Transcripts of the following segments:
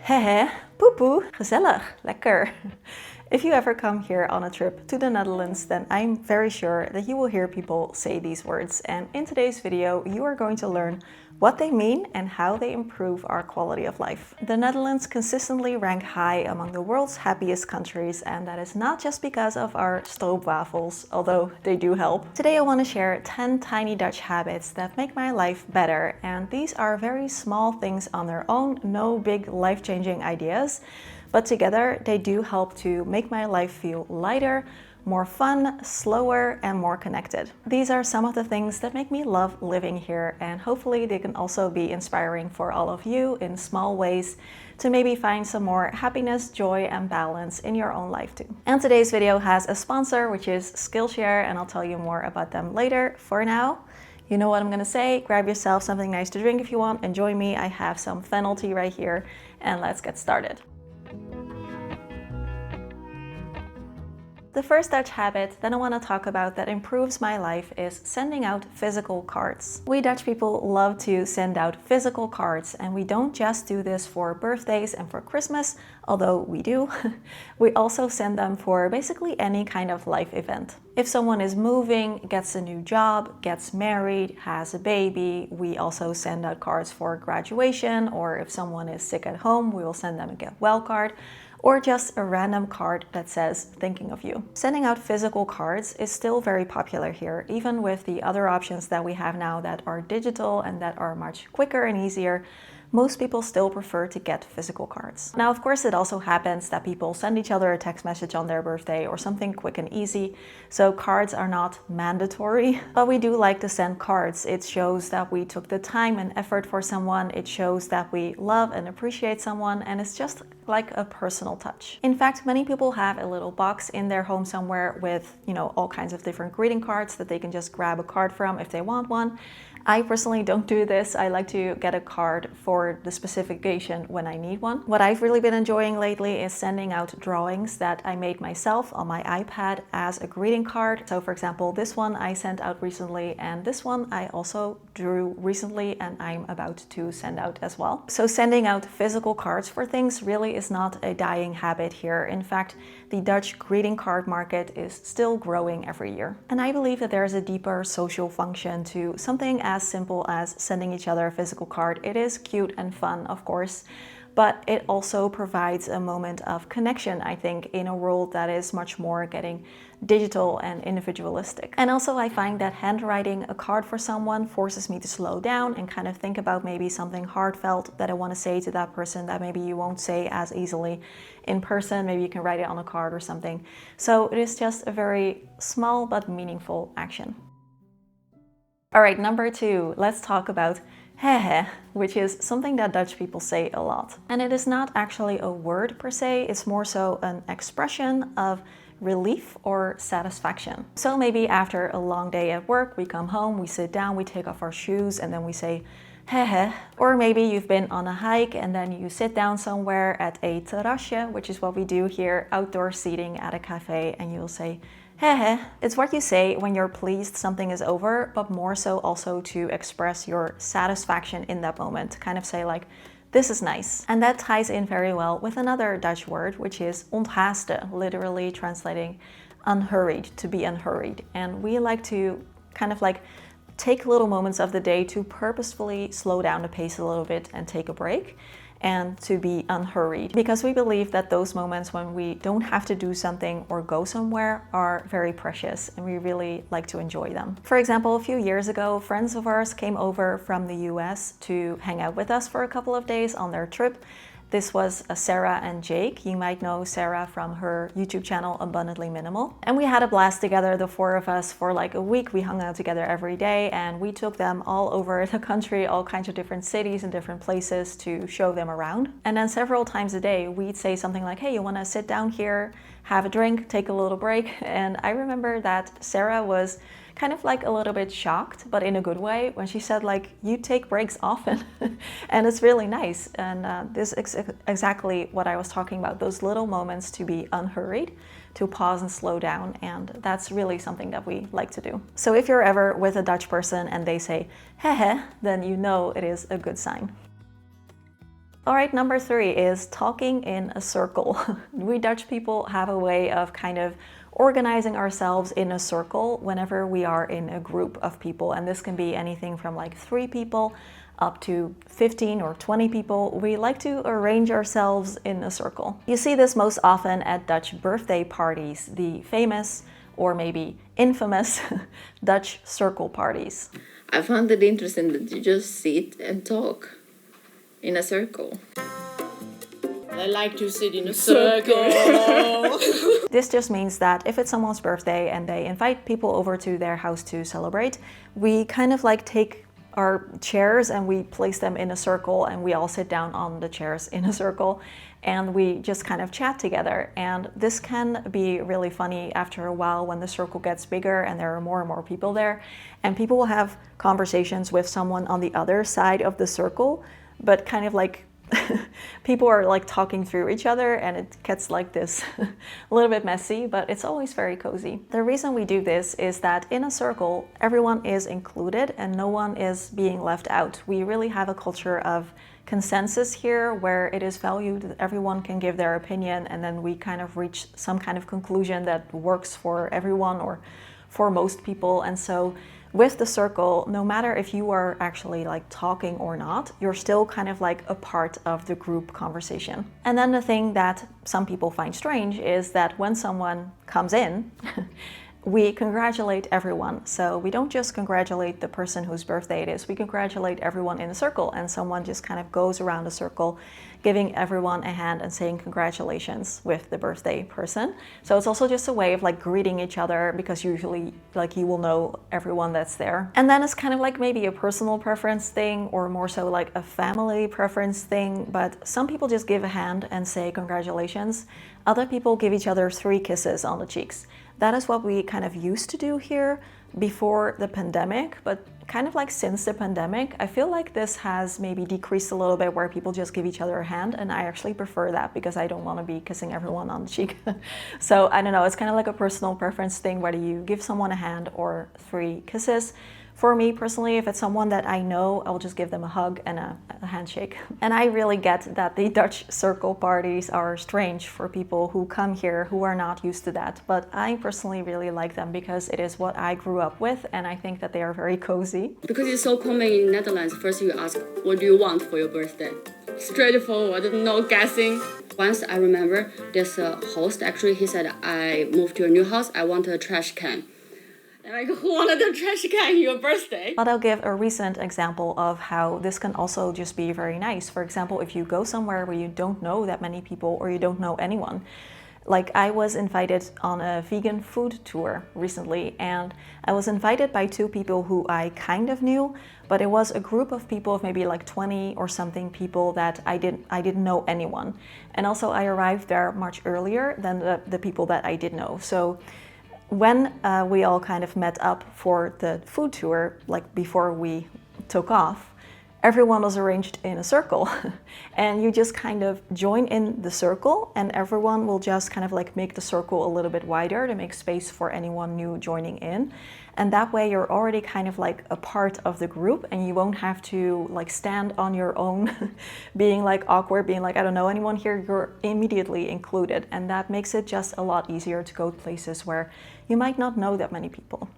Hehe, poepoe, gezellig, lekker. If you ever come here on a trip to the Netherlands, then I'm very sure that you will hear people say these words. And in today's video, you are going to learn what they mean and how they improve our quality of life. The Netherlands consistently rank high among the world's happiest countries, and that is not just because of our stroopwafels, although they do help. Today I want to share 10 tiny Dutch habits that make my life better, and these are very small things on their own, no big life-changing ideas, but together they do help to make my life feel lighter, more fun, slower, and more connected. These are some of the things that make me love living here, and hopefully they can also be inspiring for all of you in small ways to maybe find some more happiness, joy, and balance in your own life too. And today's video has a sponsor, which is Skillshare, and I'll tell you more about them later. For now, you know what I'm gonna say, grab yourself something nice to drink if you want, and join me. I have some fennel tea right here, and let's get started. The first Dutch habit that I want to talk about that improves my life is sending out physical cards. We Dutch people love to send out physical cards, and we don't just do this for birthdays and for Christmas, although we do. We also send them for basically any kind of life event. If someone is moving, gets a new job, gets married, has a baby, we also send out cards for graduation, or if someone is sick at home, we will send them a get well card, or just a random card that says thinking of you. Sending out physical cards is still very popular here, even with the other options that we have now that are digital and that are much quicker and easier. Most people still prefer to get physical cards. Now, of course, it also happens that people send each other a text message on their birthday or something quick and easy, so cards are not mandatory, but we do like to send cards. It shows that we took the time and effort for someone, it shows that we love and appreciate someone, and it's just like a personal touch. In fact, many people have a little box in their home somewhere with, all kinds of different greeting cards that they can just grab a card from if they want one. I personally don't do this. I like to get a card for the specific occasion when I need one. What I've really been enjoying lately is sending out drawings that I made myself on my iPad as a greeting card. So for example, this one I sent out recently, and this one I also drew recently and I'm about to send out as well. So sending out physical cards for things really is not a dying habit here. In fact, the Dutch greeting card market is still growing every year. And I believe that there is a deeper social function to something as simple as sending each other a physical card. It is cute and fun, of course, but it also provides a moment of connection, I think, in a world that is much more getting digital and individualistic. And also I find that handwriting a card for someone forces me to slow down and kind of think about maybe something heartfelt that I want to say to that person that maybe you won't say as easily in person. Maybe you can write it on a card or something. So it is just a very small but meaningful action. All right, number 2, let's talk about hehe, which is something that Dutch people say a lot. And it is not actually a word per se, it's more so an expression of relief or satisfaction. So maybe after a long day at work, we come home, we sit down, we take off our shoes, and then we say hehe. Or maybe you've been on a hike and then you sit down somewhere at a terrasje, which is what we do here, outdoor seating at a cafe, and you'll say hehe. It's what you say when you're pleased something is over, but more so also to express your satisfaction in that moment. Kind of say like, this is nice. And that ties in very well with another Dutch word, which is onthaasten, literally translating unhurried, to be unhurried. And we like to kind of like take little moments of the day to purposefully slow down the pace a little bit and take a break, and to be unhurried, because we believe that those moments when we don't have to do something or go somewhere are very precious, and we really like to enjoy them. For example, a few years ago, friends of ours came over from the US to hang out with us for a couple of days on their trip. This was Sarah and Jake. You might know Sarah from her YouTube channel, Abundantly Minimal. And we had a blast together, the 4 of us, for like a week. We hung out together every day, and we took them all over the country, all kinds of different cities and different places to show them around. And then several times a day, we'd say something like, hey, you wanna sit down here, have a drink, take a little break? And I remember that Sarah was kind of like a little bit shocked, but in a good way, when she said like, you take breaks often. And it's really nice. And this is exactly what I was talking about, those little moments to be unhurried, to pause and slow down. And that's really something that we like to do. So if you're ever with a Dutch person and they say hehe, then you know it is a good sign. All right, number 3 is talking in a circle. We Dutch people have a way of kind of organizing ourselves in a circle whenever we are in a group of people. And this can be anything from like 3 people up to 15 or 20 people. We like to arrange ourselves in a circle. You see this most often at Dutch birthday parties, the famous or maybe infamous Dutch circle parties. I found it interesting that you just sit and talk in a circle. I like to sit in a circle. This just means that if it's someone's birthday and they invite people over to their house to celebrate, we kind of like take our chairs and we place them in a circle and we all sit down on the chairs in a circle and we just kind of chat together. And this can be really funny after a while when the circle gets bigger and there are more and more people there, and people will have conversations with someone on the other side of the circle, but kind of like people are like talking through each other and it gets like this a little bit messy, but it's always very cozy. The reason we do this is that in a circle, everyone is included and no one is being left out. We really have a culture of consensus here where it is valued that everyone can give their opinion and then we kind of reach some kind of conclusion that works for everyone or for most people. And so with the circle, no matter if you are actually like talking or not, you're still kind of like a part of the group conversation. And then the thing that some people find strange is that when someone comes in, we congratulate everyone. So we don't just congratulate the person whose birthday it is, we congratulate everyone in a circle, and someone just kind of goes around the circle giving everyone a hand and saying congratulations with the birthday person. So it's also just a way of like greeting each other, because usually like you will know everyone that's there. And then it's kind of like maybe a personal preference thing or more so like a family preference thing, but some people just give a hand and say congratulations. Other people give each other 3 kisses on the cheeks. That is what we kind of used to do here before the pandemic, but kind of like since the pandemic, I feel like this has maybe decreased a little bit where people just give each other a hand, and I actually prefer that because I don't want to be kissing everyone on the cheek. So I don't know, it's kind of like a personal preference thing whether you give someone a hand or 3 kisses. For me personally, if it's someone that I know, I'll just give them a hug and a handshake. And I really get that the Dutch circle parties are strange for people who come here who are not used to that. But I personally really like them because it is what I grew up with, and I think that they are very cozy. Because it's so common in Netherlands, first you ask, what do you want for your birthday? Straightforward, no guessing. Once I remember, there's a host, actually, he said, I moved to a new house, I want a trash can. And like, who wanted a trash can on your birthday? But I'll give a recent example of how this can also just be very nice. For example, if you go somewhere where you don't know that many people or you don't know anyone. Like I was invited on a vegan food tour recently, and I was invited by 2 people who I kind of knew, but it was a group of people of maybe like 20 or something people that I didn't know anyone. And also I arrived there much earlier than the people that I did know. So when we all kind of met up for the food tour, like before we took off, everyone was arranged in a circle. And you just kind of join in the circle and everyone will just kind of like make the circle a little bit wider to make space for anyone new joining in. And that way you're already kind of like a part of the group and you won't have to like stand on your own being like awkward, being like, I don't know anyone here, you're immediately included. And that makes it just a lot easier to go places where you might not know that many people.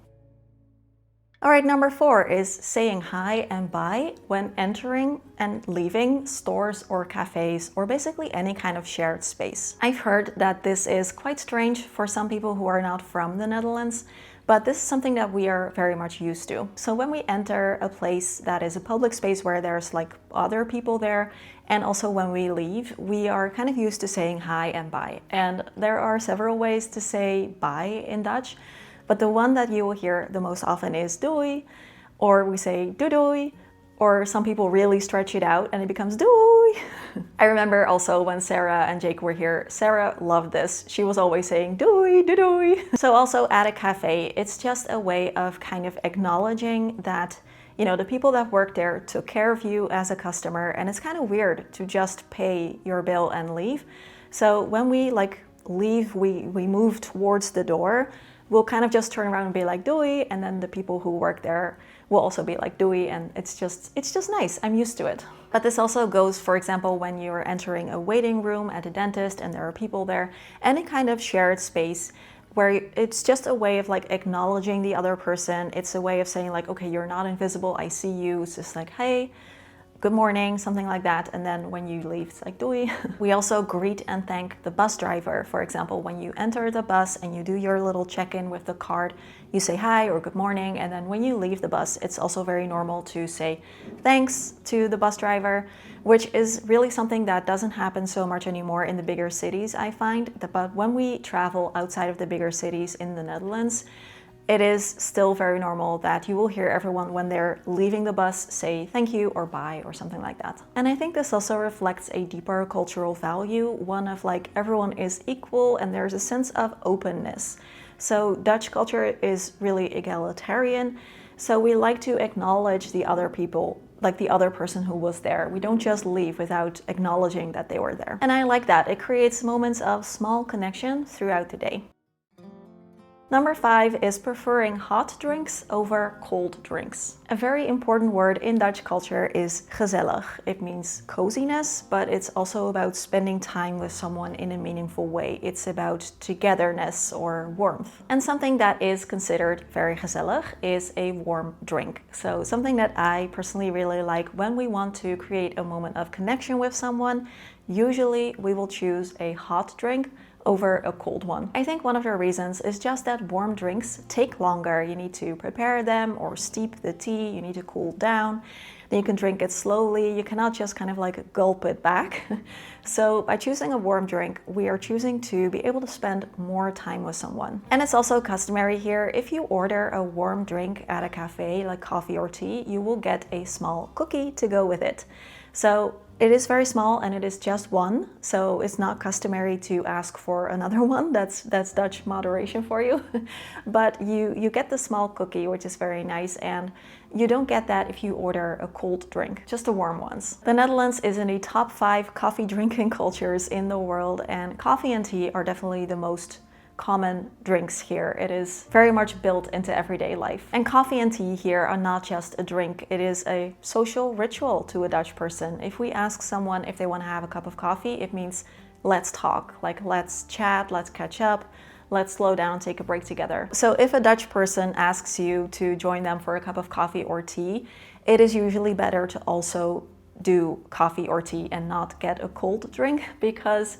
All right, number 4 is saying hi and bye when entering and leaving stores or cafes or basically any kind of shared space. I've heard that this is quite strange for some people who are not from the Netherlands, but this is something that we are very much used to. So when we enter a place that is a public space where there's like other people there, and also when we leave, we are kind of used to saying hi and bye. And there are several ways to say bye in Dutch. But the one that you will hear the most often is doei, or we say doei doei, or some people really stretch it out and it becomes doei. I remember also when Sarah and Jake were here, Sarah loved this. She was always saying doei, doei doei. So also at a cafe, it's just a way of kind of acknowledging that, you know, the people that work there took care of you as a customer, and it's kind of weird to just pay your bill and leave. So when we like leave, we move towards the door, we'll kind of just turn around and be like doei, and then the people who work there will also be like doei, and it's just nice. I'm used to it. But this also goes, for example, when you're entering a waiting room at a dentist and there are people there, any kind of shared space where it's just a way of like acknowledging the other person. It's a way of saying like, okay, you're not invisible, I see you. It's just like, hey, good morning, something like that. And then when you leave, it's like doei. We also greet and thank the bus driver. For example, when you enter the bus and you do your little check-in with the card, you say hi or good morning. And then when you leave the bus, it's also very normal to say thanks to the bus driver, which is really something that doesn't happen so much anymore in the bigger cities, I find. But when we travel outside of the bigger cities in the Netherlands, it is still very normal that you will hear everyone when they're leaving the bus say thank you or bye or something like that. And I think this also reflects a deeper cultural value, one of like everyone is equal and there's a sense of openness. So Dutch culture is really egalitarian. So we like to acknowledge the other people, like the other person who was there. We don't just leave without acknowledging that they were there. And I like that. It creates moments of small connection throughout the day. Number 5 is preferring hot drinks over cold drinks. A very important word in Dutch culture is gezellig. It means coziness, but it's also about spending time with someone in a meaningful way. It's about togetherness or warmth. And something that is considered very gezellig is a warm drink. So something that I personally really like when we want to create a moment of connection with someone, usually we will choose a hot drink over a cold one. I think one of the reasons is just that warm drinks take longer. You need to prepare them or steep the tea, you need to cool down. Then you can drink it slowly. You cannot just kind of like gulp it back. So by choosing a warm drink, we are choosing to be able to spend more time with someone. And it's also customary here, if you order a warm drink at a cafe, like coffee or tea, you will get a small cookie to go with it. So it is very small and it is just one, so it's not customary to ask for another one. That's Dutch moderation for you. But you get the small cookie, which is very nice, and you don't get that if you order a cold drink, just the warm ones. The Netherlands is in the top 5 coffee drinking cultures in the world, and coffee and tea are definitely the most common drinks here. It is very much built into everyday life. And coffee and tea here are not just a drink, it is a social ritual to a Dutch person. If we ask someone if they want to have a cup of coffee, it means let's talk, like let's chat, let's catch up, let's slow down, take a break together. So if a Dutch person asks you to join them for a cup of coffee or tea, it is usually better to also do coffee or tea and not get a cold drink, because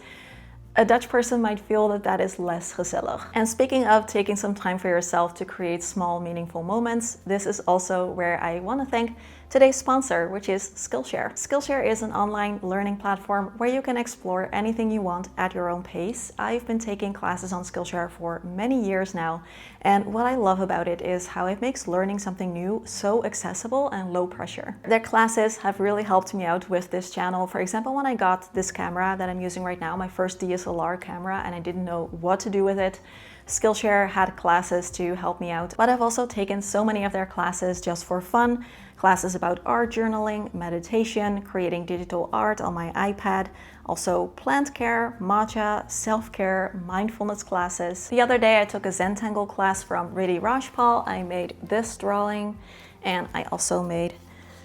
a Dutch person might feel that that is less gezellig. And speaking of taking some time for yourself to create small, meaningful moments, this is also where I want to thank today's sponsor, which is Skillshare. Skillshare is an online learning platform where you can explore anything you want at your own pace. I've been taking classes on Skillshare for many years now, and what I love about it is how it makes learning something new so accessible and low pressure. Their classes have really helped me out with this channel. For example, when I got this camera that I'm using right now, my first DSLR camera, and I didn't know what to do with it, Skillshare had classes to help me out. But I've also taken so many of their classes just for fun. Classes about art journaling, meditation, creating digital art on my iPad, also plant care, matcha, self-care, mindfulness classes. The other day I took a Zentangle class from Riddhi Rajpal. I made this drawing, and I also made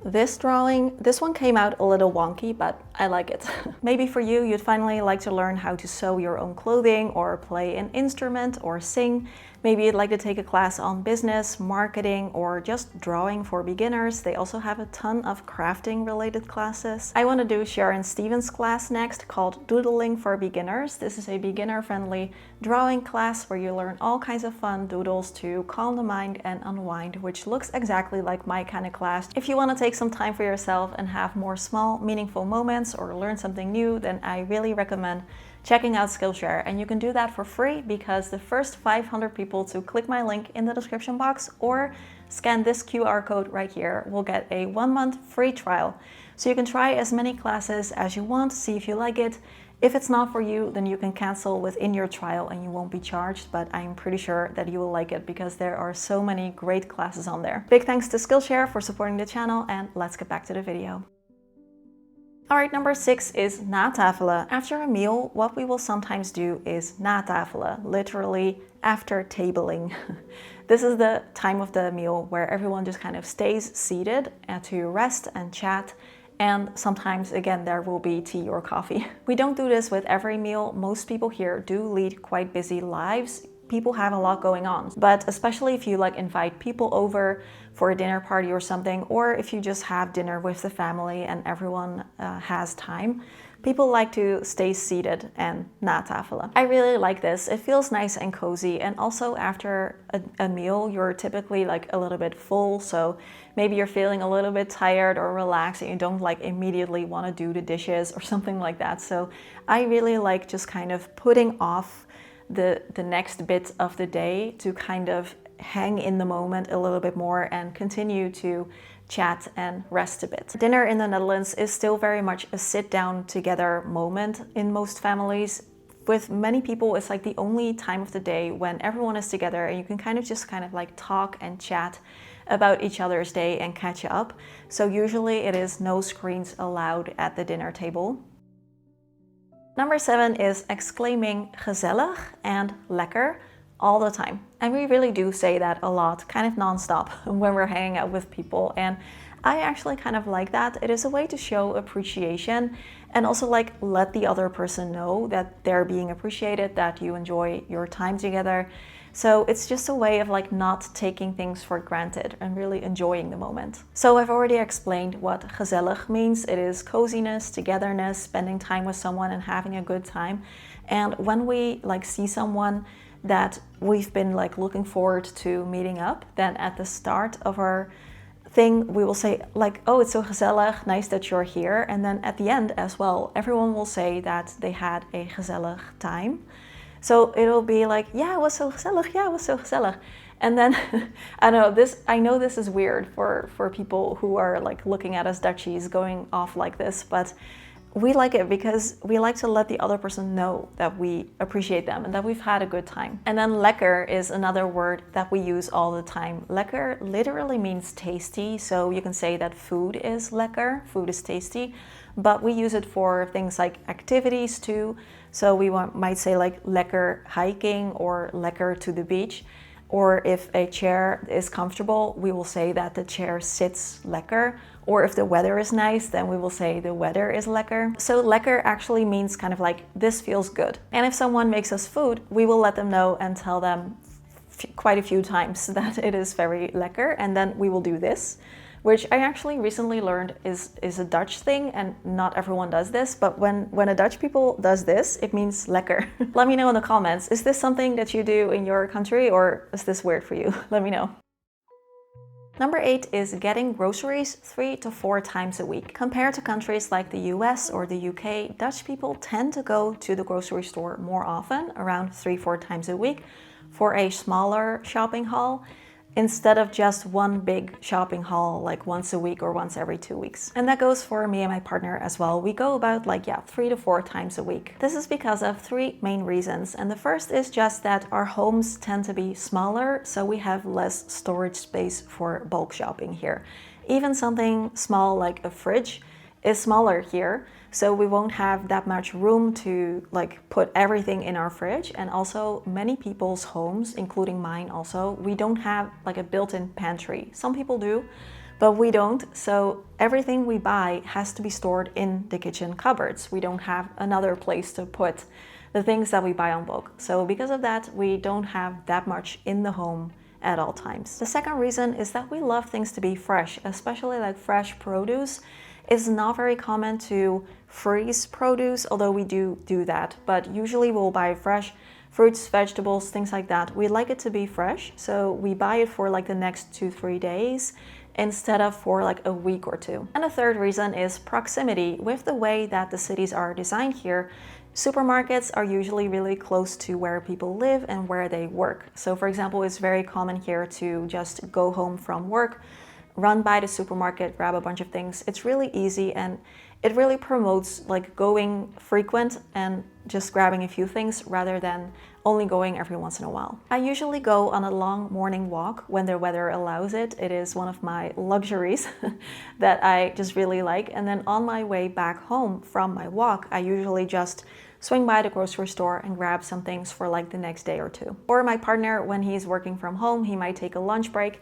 this drawing. This one came out a little wonky, but I like it. Maybe for you, you'd finally like to learn how to sew your own clothing or play an instrument or sing. Maybe you'd like to take a class on business, marketing, or just drawing for beginners. They also have a ton of crafting related classes. I want to do Sharon Stevens' class next called Doodling for Beginners. This is a beginner friendly drawing class where you learn all kinds of fun doodles to calm the mind and unwind, which looks exactly like my kind of class. If you want to take some time for yourself and have more small, meaningful moments or learn something new, then I really recommend checking out Skillshare, and you can do that for free because the first 500 people to click my link in the description box or scan this QR code right here will get a 1-month free trial. So you can try as many classes as you want, see if you like it. If it's not for you, then you can cancel within your trial and you won't be charged, but I'm pretty sure that you will like it because there are so many great classes on there. Big thanks to Skillshare for supporting the channel, and let's get back to the video. Alright, number 6 is natafelen. After a meal, what we will sometimes do is natafelen, literally after tabling. This is the time of the meal where everyone just kind of stays seated to rest and chat. And sometimes, again, there will be tea or coffee. We don't do this with every meal. Most people here do lead quite busy lives. People have a lot going on. But especially if you like invite people over for a dinner party or something, or if you just have dinner with the family and everyone has time, people like to stay seated and natafelen. I really like this. It feels nice and cozy. And also after a meal, you're typically like a little bit full. So maybe you're feeling a little bit tired or relaxed and you don't like immediately want to do the dishes or something like that. So I really like just kind of putting off the next bit of the day to kind of hang in the moment a little bit more and continue to chat and rest a bit. Dinner in the Netherlands is still very much a sit down together moment in most families. With many people, it's like the only time of the day when everyone is together and you can kind of like talk and chat about each other's day and catch up. So usually it is no screens allowed at the dinner table. Number 7 is exclaiming gezellig and lekker all the time. And we really do say that a lot, kind of nonstop when we're hanging out with people. And I actually kind of like that. It is a way to show appreciation and also like let the other person know that they're being appreciated, that you enjoy your time together. So it's just a way of like not taking things for granted and really enjoying the moment. So I've already explained what gezellig means. It is coziness, togetherness, spending time with someone and having a good time. And when we like see someone that we've been like looking forward to meeting up, then at the start of our thing we will say like, oh, it's so gezellig, nice that you're here. And then at the end as well, everyone will say that they had a gezellig time. So it'll be like, yeah, it was so gezellig, yeah, it was so gezellig. And then, I know this is weird for people who are like looking at us Dutchies going off like this, but we like it because we like to let the other person know that we appreciate them and that we've had a good time. And then lekker is another word that we use all the time. Lekker literally means tasty, so you can say that food is lekker, food is tasty, but we use it for things like activities too. So we might say like lekker hiking or lekker to the beach. Or if a chair is comfortable, we will say that the chair sits lekker. Or if the weather is nice, then we will say the weather is lekker. So lekker actually means kind of like this feels good. And if someone makes us food, we will let them know and tell them quite a few times that it is very lekker. And then we will do this, which I actually recently learned is a Dutch thing, and not everyone does this, but when a Dutch people does this, it means lekker. Let me know in the comments, is this something that you do in your country or is this weird for you? Let me know. Number 8 is getting groceries 3 to 4 times a week. Compared to countries like the US or the UK, Dutch people tend to go to the grocery store more often, around 3-4 times a week, for a smaller shopping haul, instead of just one big shopping haul like once a week or once every 2 weeks. And that goes for me and my partner as well. We go about 3 to 4 times a week. This is because of 3 main reasons. And the first is just that our homes tend to be smaller, so we have less storage space for bulk shopping here. Even something small like a fridge is smaller here, so we won't have that much room to put everything in our fridge. And also many people's homes, including mine also, we don't have a built-in pantry. Some people do, but we don't. So everything we buy has to be stored in the kitchen cupboards. We don't have another place to put the things that we buy on bulk. So because of that, we don't have that much in the home at all times. The second reason is that we love things to be fresh, especially fresh produce. It's not very common to freeze produce, although we do that, but usually we'll buy fresh fruits, vegetables, things like that. We like it to be fresh, so we buy it for the next 2-3 days instead of for a week or 2. And the third reason is proximity. With the way that the cities are designed here, supermarkets are usually really close to where people live and where they work. So for example, it's very common here to just go home from work, run by the supermarket, grab a bunch of things. It's really easy, and it really promotes like going frequent and just grabbing a few things rather than only going every once in a while. I usually go on a long morning walk when the weather allows it. It is one of my luxuries that I just really like. And then on my way back home from my walk, I usually just swing by the grocery store and grab some things for like the next day or two. Or my partner, when he's working from home, he might take a lunch break,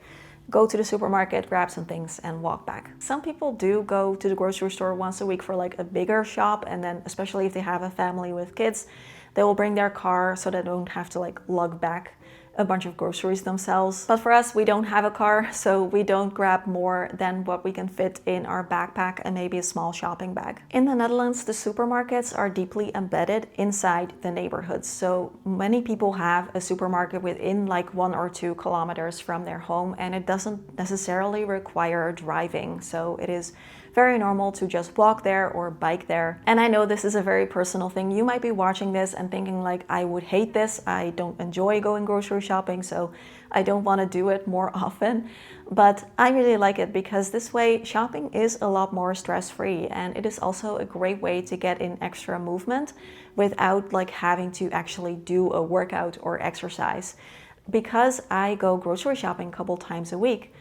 go to the supermarket, grab some things and walk back. Some people do go to the grocery store once a week for like a bigger shop, and then especially if they have a family with kids, they will bring their car so they don't have to like lug back a bunch of groceries themselves. But for us, we don't have a car, so we don't grab more than what we can fit in our backpack and maybe a small shopping bag. In the Netherlands, the supermarkets are deeply embedded inside the neighborhoods. So many people have a supermarket within like 1 or 2 kilometers from their home, and it doesn't necessarily require driving. So it is very normal to just walk there or bike there. And I know this is a very personal thing. You might be watching this and thinking like, I would hate this. I don't enjoy going grocery shopping, so I don't want to do it more often. But I really like it because this way shopping is a lot more stress-free, and it is also a great way to get in extra movement without like having to actually do a workout or exercise. Because I go grocery shopping a couple times a week,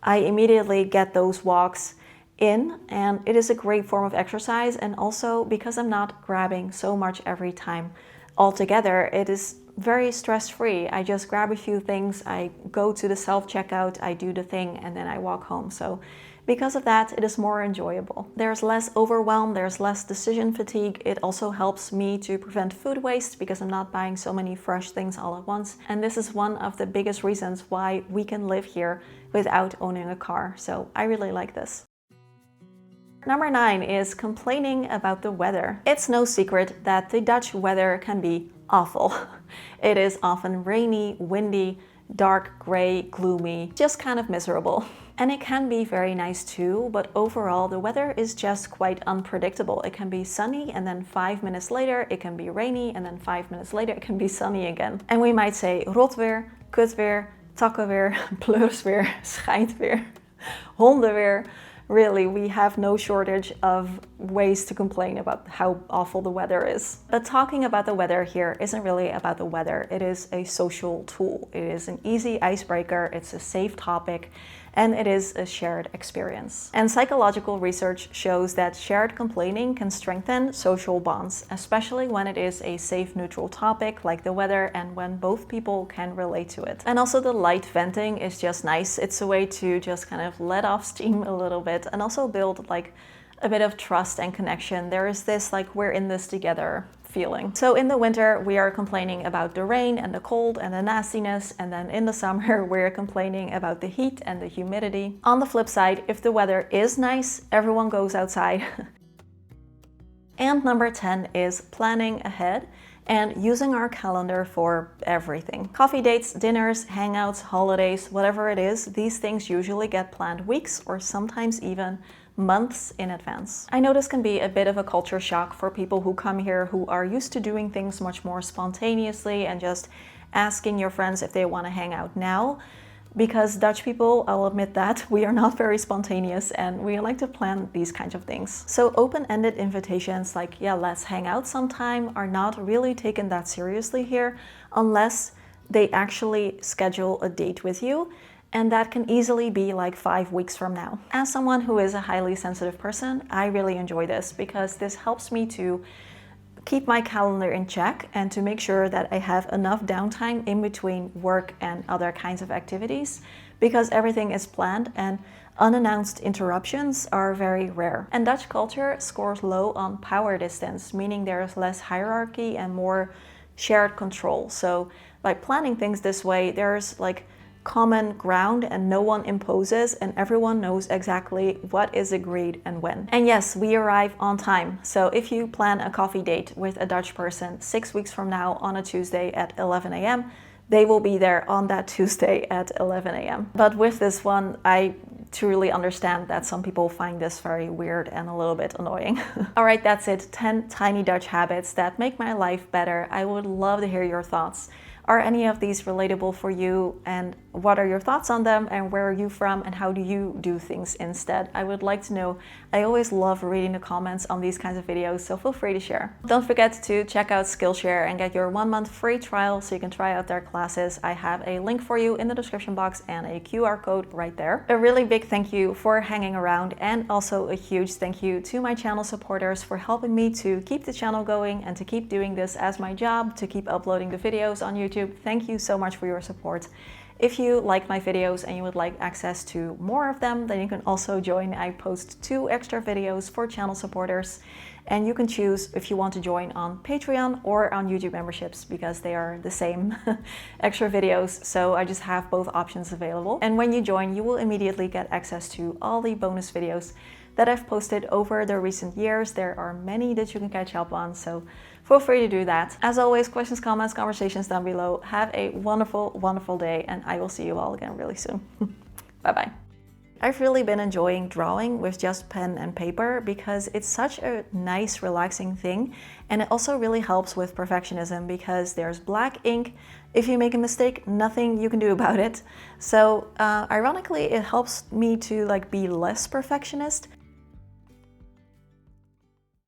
I immediately get those walks in, and it is a great form of exercise. And also because I'm not grabbing so much every time altogether, it is very stress-free. I just grab a few things, I go to the self-checkout, I do the thing, and then I walk home. So because of that, it is more enjoyable. There's less overwhelm, there's less decision fatigue. It also helps me to prevent food waste because I'm not buying so many fresh things all at once. And this is one of the biggest reasons why we can live here without owning a car. So I really like this. Number 9 is complaining about the weather. It's no secret that the Dutch weather can be awful. It is often rainy, windy, dark, gray, gloomy, just kind of miserable. And it can be very nice too, but overall the weather is just quite unpredictable. It can be sunny and then 5 minutes later it can be rainy, and then 5 minutes later it can be sunny again. And we might say rotweer, kutweer, takkenweer, pleursweer, schijntweer, hondenweer. Really, we have no shortage of ways to complain about how awful the weather is. But talking about the weather here isn't really about the weather. It is a social tool. It is an easy icebreaker. It's a safe topic, and it is a shared experience. And psychological research shows that shared complaining can strengthen social bonds, especially when it is a safe, neutral topic like the weather and when both people can relate to it. And also the light venting is just nice. It's a way to just kind of let off steam a little bit and also build like a bit of trust and connection. There is this like we're in this together feeling. So in the winter we are complaining about the rain and the cold and the nastiness, and then in the summer we're complaining about the heat and the humidity. On the flip side, if the weather is nice, everyone goes outside. And number 10 is planning ahead and using our calendar for everything. Coffee dates, dinners, hangouts, holidays, whatever it is, these things usually get planned weeks or sometimes even months in advance. I know this can be a bit of a culture shock for people who come here who are used to doing things much more spontaneously and just asking your friends if they want to hang out now. Because Dutch people, I'll admit that, we are not very spontaneous and we like to plan these kinds of things. So open-ended invitations like, yeah, let's hang out sometime, are not really taken that seriously here unless they actually schedule a date with you. And that can easily be like 5 weeks from now. As someone who is a highly sensitive person, I really enjoy this because this helps me to keep my calendar in check and to make sure that I have enough downtime in between work and other kinds of activities, because everything is planned and unannounced interruptions are very rare. And Dutch culture scores low on power distance, meaning there is less hierarchy and more shared control. So by planning things this way, there's like common ground and no one imposes, and everyone knows exactly what is agreed and when. And yes, we arrive on time. So if you plan a coffee date with a Dutch person 6 weeks from now on a Tuesday at 11 a.m., they will be there on that Tuesday at 11 a.m. But with this one, I truly understand that some people find this very weird and a little bit annoying. All right, that's it. 10 tiny Dutch habits that make my life better. I would love to hear your thoughts. Are any of these relatable for you? And what are your thoughts on them, and where are you from, and how do you do things instead? I would like to know. I always love reading the comments on these kinds of videos, so feel free to share. Don't forget to check out Skillshare and get your 1-month free trial so you can try out their classes. I have a link for you in the description box and a QR code right there. A really big thank you for hanging around, and also a huge thank you to my channel supporters for helping me to keep the channel going and to keep doing this as my job, to keep uploading the videos on YouTube. Thank you so much for your support. If you like my videos and you would like access to more of them, then you can also join. I post 2 extra videos for channel supporters, and you can choose if you want to join on Patreon or on YouTube memberships, because they are the same extra videos. So I just have both options available. And when you join, you will immediately get access to all the bonus videos that I've posted over the recent years. There are many that you can catch up on, so feel free to do that. As always, questions, comments, conversations down below. Have a wonderful, wonderful day, and I will see you all again really soon. Bye-bye. I've really been enjoying drawing with just pen and paper because it's such a nice, relaxing thing. And it also really helps with perfectionism because there's black ink. If you make a mistake, nothing you can do about it. So ironically, it helps me to be less perfectionist.